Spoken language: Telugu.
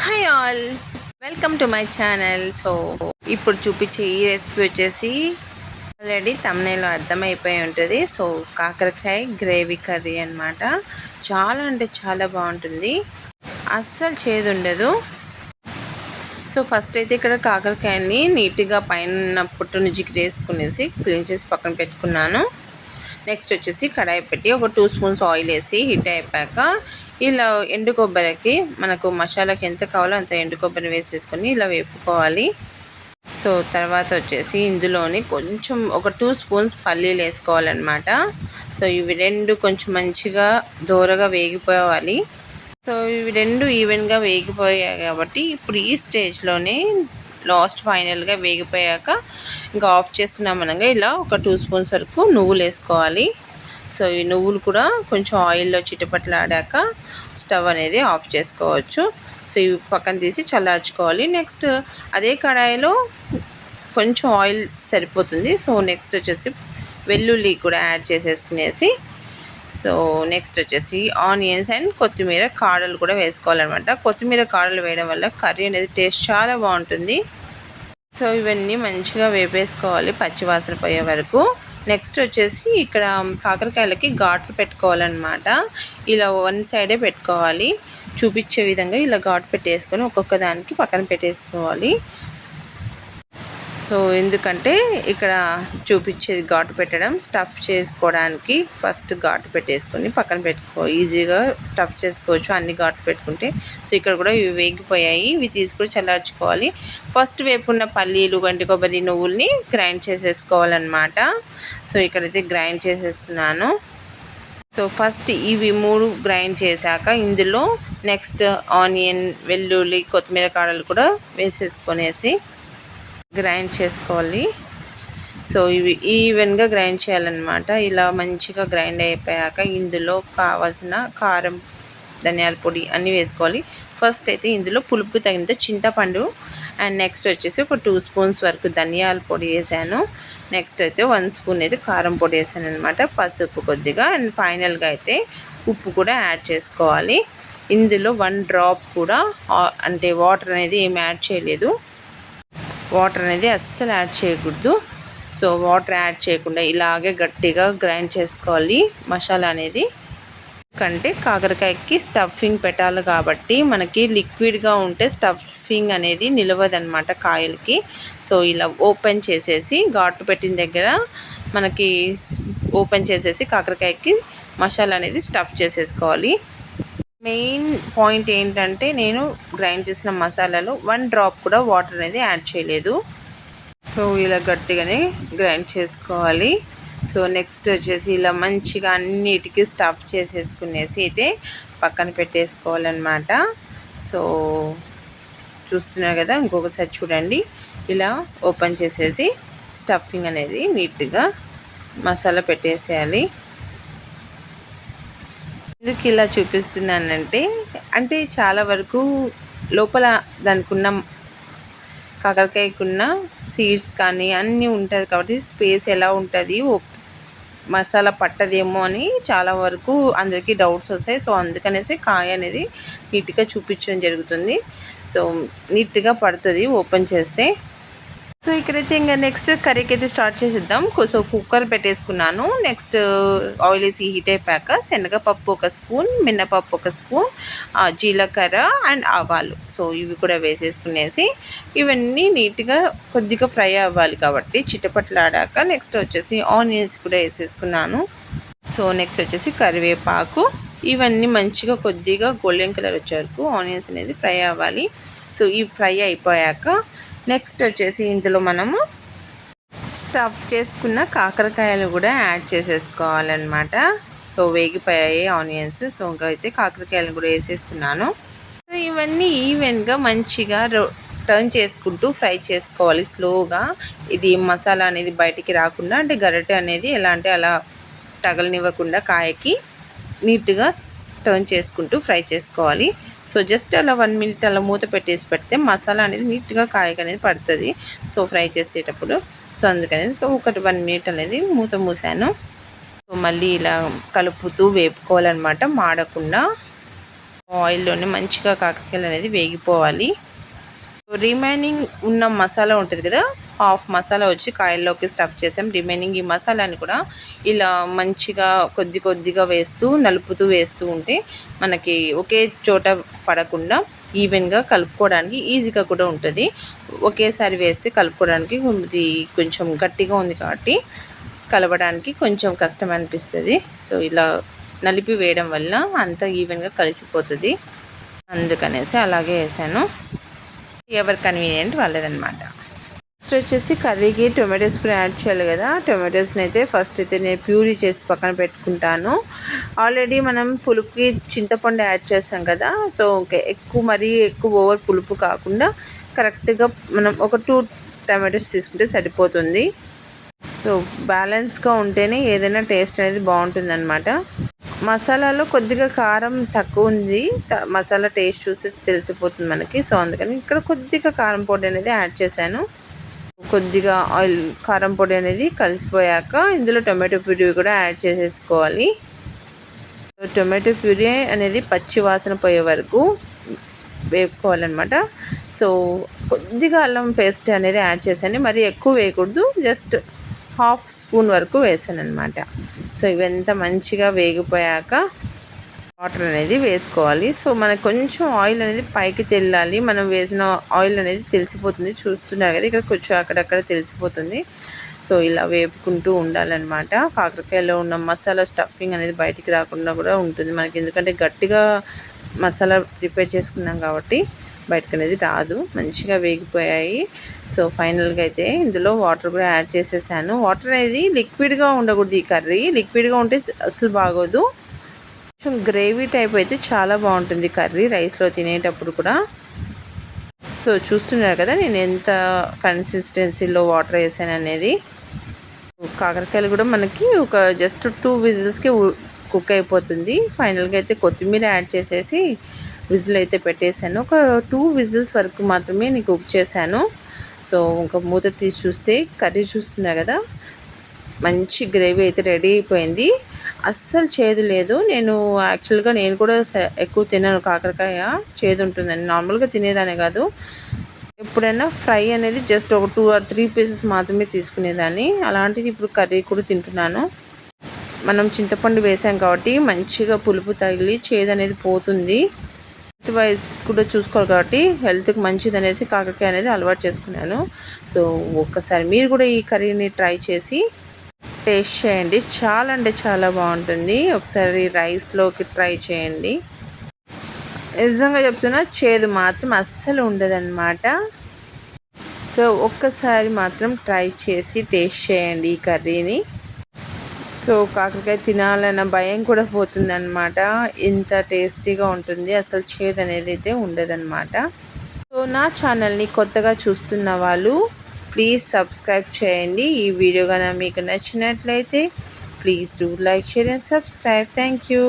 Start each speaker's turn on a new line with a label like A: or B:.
A: Hi all, welcome to my channel. So ఇప్పుడు చూపించే ఈ రెసిపీ వచ్చేసి ఆల్రెడీ తమ్నైలో అర్థమైపోయి ఉంటుంది. సో కాకరకాయ గ్రేవీ కర్రీ అనమాట. చాలా అంటే చాలా బాగుంటుంది, అస్సలు చేదు ఉండదు. సో ఫస్ట్ అయితే ఇక్కడ కాకరకాయని నీట్గా పైన పుట్టు నుంచి వేసుకునేసి క్లీన్ చేసి పక్కన పెట్టుకున్నాను. నెక్స్ట్ వచ్చేసి కడాయి పెట్టి ఒక 2 స్పూన్స్ ఆయిల్ వేసి హీట్ అయిపోయాక ఇలా ఎండు కొబ్బరికి మనకు మసాలాకి ఎంత కావాలో అంత ఎండు కొబ్బరి వేసేసుకొని ఇలా వేపుకోవాలి. సో తర్వాత వచ్చేసి ఇందులోని కొంచెం ఒక 2 స్పూన్స్ పల్లీలు వేసుకోవాలన్నమాట. సో ఇవి రెండు కొంచెం మంచిగా దోరగా వేగిపోవాలి. సో ఇవి రెండు ఈవెన్గా వేగిపోయాయి కాబట్టి ఇప్పుడు ఈ స్టేజ్లోనే లాస్ట్ ఫైనల్గా వేగిపోయాక ఇంకా ఆఫ్ చేస్తున్నాం అనగా ఇలా ఒక 2 స్పూన్స్ వరకు నువ్వులు వేసుకోవాలి. సో ఈ నువ్వులు కూడా కొంచెం ఆయిల్లో చిటపట్లాడాక స్టవ్ అనేది ఆఫ్ చేసుకోవచ్చు. సో ఇవి పక్కన తీసి చల్లార్చుకోవాలి. నెక్స్ట్ అదే కడాయిలో కొంచెం ఆయిల్ సరిపోతుంది. సో నెక్స్ట్ వచ్చేసి వెల్లుల్లి కూడా యాడ్ చేసేసుకునేసి సో నెక్స్ట్ వచ్చేసి ఆనియన్స్ అండ్ కొత్తిమీర కాడలు కూడా వేసుకోవాలన్నమాట. కొత్తిమీర కాడలు వేయడం వల్ల కర్రీ అనేది టేస్ట్ చాలా బాగుంటుంది. సో ఇవన్నీ మంచిగా వేపేసుకోవాలి పచ్చివాసన పోయే వరకు. నెక్స్ట్ వచ్చేసి ఇక్కడ కాకరకాయలకి ఘాట్లు పెట్టుకోవాలన్నమాట. ఇలా వన్ సైడే పెట్టుకోవాలి, చూపించే విధంగా ఇలా ఘాటు పెట్టేసుకొని ఒక్కొక్క దానికి పక్కన పెట్టేసుకోవాలి. సో ఎందుకంటే ఇక్కడ చూపించేది ఘాటు పెట్టడం, స్టఫ్ చేసుకోవడానికి ఫస్ట్ ఘాటు పెట్టేసుకొని పక్కన ఈజీగా స్టఫ్ చేసుకోవచ్చు అన్ని ఘాటు పెట్టుకుంటే. సో ఇక్కడ కూడా ఇవి వేగిపోయాయి, ఇవి తీసుకొని చల్లార్చుకోవాలి. ఫస్ట్ వేపుకున్న పల్లీలు, గంటి కొబ్బరి, నువ్వుల్ని గ్రైండ్ చేసేసుకోవాలన్నమాట. సో ఇక్కడైతే గ్రైండ్ చేసేస్తున్నాను. సో ఫస్ట్ ఇవి 3 గ్రైండ్ చేశాక ఇందులో నెక్స్ట్ ఆనియన్, వెల్లుల్లి, కొత్తిమీర కాడలు కూడా వేసేసుకొనేసి గ్రైండ్ చేసుకోవాలి. సో ఇవి ఈవెన్గా గ్రైండ్ చేయాలన్నమాట. ఇలా మంచిగా గ్రైండ్ అయిపోయాక ఇందులో కావాల్సిన కారం, ధనియాల పొడి అన్నీ వేసుకోవాలి. ఫస్ట్ అయితే ఇందులో పులుపు తగినంత చింతపండు అండ్ నెక్స్ట్ వచ్చేసి ఒక 2 స్పూన్స్ వరకు ధనియాల పొడి వేసాను. నెక్స్ట్ అయితే 1 స్పూన్ అయితే కారం పొడి వేసాను అనమాట. పసుపు కొద్దిగా అండ్ ఫైనల్గా అయితే ఉప్పు కూడా యాడ్ చేసుకోవాలి. ఇందులో 1 డ్రాప్ కూడా అంటే వాటర్ అనేది ఏమి యాడ్ చేయలేదు. వాటర్ అనేది అస్సలు యాడ్ చేయకూడదు. సో వాటర్ యాడ్ చేయకుండా ఇలాగే గట్టిగా గ్రైండ్ చేసుకోవాలి మసాలా అనేది. ఎందుకంటే కాకరకాయకి స్టఫింగ్ పెట్టాలి కాబట్టి మనకి లిక్విడ్గా ఉంటే స్టఫింగ్ అనేది నిలవదన్నమాట కాయలకి. సో ఇలా ఓపెన్ చేసేసి ఘాట్లు పెట్టిన దగ్గర మనకి ఓపెన్ చేసేసి కాకరకాయకి మసాలా అనేది స్టఫ్ చేసేసుకోవాలి. మెయిన్ పాయింట్ ఏంటంటే నేను గ్రైండ్ చేసిన మసాలాలో 1 డ్రాప్ కూడా వాటర్ అనేది యాడ్ చేయలేదు. సో ఇలా గట్టిగానే గ్రైండ్ చేసుకోవాలి. సో నెక్స్ట్ వచ్చేసి ఇలా మంచిగా అన్నిటికీ స్టఫ్ చేసేసుకునేసి అయితే పక్కన పెట్టేసుకోవాలన్నమాట. సో చూస్తున్నారు కదా, ఇంకొకసారి చూడండి. ఇలా ఓపెన్ చేసేసి స్టఫింగ్ అనేది నీట్గా మసాలా పెట్టేసేయాలి. ఎందుకు ఇలా చూపిస్తున్నానంటే అంటే చాలా వరకు లోపల దానికి ఉన్న కాకరకాయకున్న సీడ్స్ కానీ అన్నీ ఉంటుంది కాబట్టి స్పేస్ ఎలా ఉంటుంది, మసాలా పట్టదేమో అని చాలా వరకు అందరికీ డౌట్స్ వస్తాయి. సో అందుకనేసి కాయ అనేది నీట్గా చూపించడం జరుగుతుంది. సో నీట్గా పడుతుంది ఓపెన్ చేస్తే. సో ఇక్కడైతే ఇంకా నెక్స్ట్ కర్రీకి అయితే స్టార్ట్ చేసేద్దాం. సో కుక్కర్ పెట్టేసుకున్నాను. నెక్స్ట్ ఆయిల్ వేసి హీట్ అయిపోయాక శనగపప్పు 1 స్పూన్, మినపప్పు 1 స్పూన్, జీలకర్ర అండ్ ఆవాలు సో ఇవి కూడా వేసేసుకునేసి ఇవన్నీ నీట్గా కొద్దిగా ఫ్రై అవ్వాలి కాబట్టి చిటపట్లాడాక నెక్స్ట్ వచ్చేసి ఆనియన్స్ కూడా వేసేసుకున్నాను. సో నెక్స్ట్ వచ్చేసి కరివేపాకు, ఇవన్నీ మంచిగా కొద్దిగా గోల్డెన్ కలర్ వచ్చే వరకు ఆనియన్స్ అనేది ఫ్రై అవ్వాలి. సో ఇవి ఫ్రై అయిపోయాక నెక్స్ట్ వచ్చేసి ఇందులో మనము స్టఫ్ చేసుకున్న కాకరకాయలు కూడా యాడ్ చేసేసుకోవాలన్నమాట. సో వేగిపోయాయి ఆనియన్స్. సో ఇంకా అయితే కాకరకాయలు కూడా వేసేస్తున్నాను. సో ఇవన్నీ ఈవెన్గా మంచిగా టర్న్ చేసుకుంటూ ఫ్రై చేసుకోవాలి స్లోగా. ఇది మసాలా అనేది బయటికి రాకుండా అంటే గరిటె అనేది ఎలా అంటే అలా తగలనివ్వకుండా కాయకి నీట్గా టర్న్ చేసుకుంటూ ఫ్రై చేసుకోవాలి. సో జస్ట్ అలా 1 మినిట్ అలా మూత పెట్టేసి పెడితే మసాలా అనేది నీట్గా కాయకు అనేది పడుతుంది సో ఫ్రై చేసేటప్పుడు. సో అందుకని ఒక 1 మినిట్ అనేది మూత మూసాను. సో మళ్ళీ ఇలా కలుపుతూ వేపుకోవాలన్నమాట మాడకుండా. ఆయిల్లోనే మంచిగా కాకరకాయలు అనేది వేగిపోవాలి. రిమైనింగ్ ఉన్న మసాలా ఉంటుంది కదా, హాఫ్ మసాలా వచ్చి కాయల్లోకి స్టఫ్ చేసాం. రిమైనింగ్ ఈ మసాలాని కూడా ఇలా మంచిగా కొద్దిగా నలుపుతూ వేస్తూ ఉంటే మనకి ఒకే చోట పడకుండా ఈవెన్గా కలుపుకోవడానికి ఈజీగా కూడా ఉంటుంది. ఒకేసారి వేస్తే కలుపుకోవడానికి ఇది కొంచెం గట్టిగా ఉంది కాబట్టి కలవడానికి కొంచెం కష్టం అనిపిస్తుంది. సో ఇలా నలిపి వేయడం వల్ల అంతా ఈవెన్గా కలిసిపోతుంది. అందుకనేసి అలాగే వేసాను. ఎవరి కన్వీనియంట్ వాళ్ళదనమాట. నెక్స్ట్ వచ్చేసి కర్రీకి టొమాటోస్ కూడా యాడ్ చేయాలి కదా. టొమాటోస్ని అయితే ఫస్ట్ అయితే నేను ప్యూరీ చేసి పక్కన పెట్టుకుంటాను. ఆల్రెడీ మనం పులుపుకి చింతపండు యాడ్ చేస్తాం కదా, సో మరీ ఎక్కువ ఓవర్ పులుపు కాకుండా కరెక్ట్గా మనం ఒక 2 టమాటోస్ తీసుకుంటే సరిపోతుంది. సో బ్యాలెన్స్గా ఉంటేనే ఏదైనా టేస్ట్ అనేది బాగుంటుందన్నమాట. మసాలాలో కొద్దిగా కారం తక్కువ ఉంది, మసాలా టేస్ట్ చూసి తెలిసిపోతుంది మనకి. సో అందుకని ఇక్కడ కొద్దిగా కారం పొడి అనేది యాడ్ చేశాను. కొద్దిగా ఆయిల్ కారం పొడి అనేది కలిసిపోయాక ఇందులో టొమాటో ప్యూరీ కూడా యాడ్ చేసేసుకోవాలి. టొమాటో ప్యూరీ అనేది పచ్చి వాసన పోయే వరకు వేపుకోవాలన్నమాట. సో కొద్దిగా అల్లం పేస్ట్ అనేది యాడ్ చేశాను, మరి ఎక్కువ వేయకూడదు, జస్ట్ హాఫ్ స్పూన్ వరకు వేసాను అనమాట. సో ఇవంతా మంచిగా వేగిపోయాక వాటర్ అనేది వేసుకోవాలి. సో మనకు కొంచెం ఆయిల్ అనేది పైకి తెల్లాలి, మనం వేసిన ఆయిల్ అనేది తెలిసిపోతుంది. చూస్తున్నారు కదా, ఇక్కడ కొంచెం అక్కడక్కడ తెలిసిపోతుంది. సో ఇలా వేపుకుంటూ ఉండాలన్నమాట. కాకరకాయలో ఉన్న మసాలా స్టఫింగ్ అనేది బయటికి రాకుండా కూడా ఉంటుంది మనకి, ఎందుకంటే గట్టిగా మసాలా ప్రిపేర్ చేసుకున్నాం కాబట్టి బయటకు అనేది రాదు. మంచిగా వేగిపోయాయి. సో ఫైనల్గా అయితే ఇందులో వాటర్ కూడా యాడ్ చేసేసాను. వాటర్ అనేది లిక్విడ్గా ఉండకూడదు, ఈ కర్రీ లిక్విడ్గా ఉంటే అసలు బాగోదు. కొంచెం గ్రేవీ టైప్ అయితే చాలా బాగుంటుంది కర్రీ రైస్లో తినేటప్పుడు కూడా. సో చూస్తున్నారు కదా నేను ఎంత కన్సిస్టెన్సీలో వాటర్ వేసాను అనేది. కాకరకాయలు కూడా మనకి ఒక జస్ట్ 2 విజిల్స్కి కుక్ అయిపోతుంది. ఫైనల్గా అయితే కొత్తిమీర యాడ్ చేసేసి విజిల్ అయితే పెట్టేశాను. ఒక 2 విజిల్స్ వరకు మాత్రమే నేను కుక్ చేశాను. సో ఇంకా మూత తీసి చూస్తే కర్రీ చూస్తున్నారు కదా, మంచి గ్రేవీ అయితే రెడీ అయిపోయింది. అస్సలు చేదు లేదు. యాక్చువల్గా నేను కూడా ఎక్కువ తిన్నాను కాకరకాయ, చేదు ఉంటుందని నార్మల్గా తినేదానే కాదు. ఎప్పుడైనా ఫ్రై అనేది జస్ట్ ఒక 2 or 3 పీసెస్ మాత్రమే తీసుకునేదాన్ని, అలాంటిది ఇప్పుడు కర్రీ కూడా తింటున్నాను. మనం చింతపండు వేసాం కాబట్టి మంచిగా పులుపు తగిలి చేదు అనేది పోతుంది. హెల్త్ వైజ్ కూడా చూసుకోవాలి కాబట్టి హెల్త్కి మంచిది అనేసి కాకరకాయ అనేది అలవాటు చేసుకున్నాను. సో ఒక్కసారి మీరు కూడా ఈ కర్రీని ట్రై చేసి టేస్ట్ చేయండి, చాలా అంటే చాలా బాగుంటుంది. ఒకసారి రైస్లోకి ట్రై చేయండి. నిజంగా చెప్తున్నా, చేదు మాత్రం అస్సలు ఉండదన్నమాట. సో ఒక్కసారి మాత్రం ట్రై చేసి టేస్ట్ చేయండి ఈ కర్రీని. సో కాకరకాయ తినాలన్న భయం కూడా పోతుందన్నమాట, ఇంత టేస్టీగా ఉంటుంది, అసలు చేదు అనేది అయితే ఉండదన్నమాట. సో నా ఛానల్ని కొత్తగా చూస్తున్న వాళ్ళు ప్లీజ్ సబ్స్క్రైబ్ చేయండి. ఈ వీడియో కనుక మీకు నచ్చినట్లయితే please do like, share and subscribe. Thank you.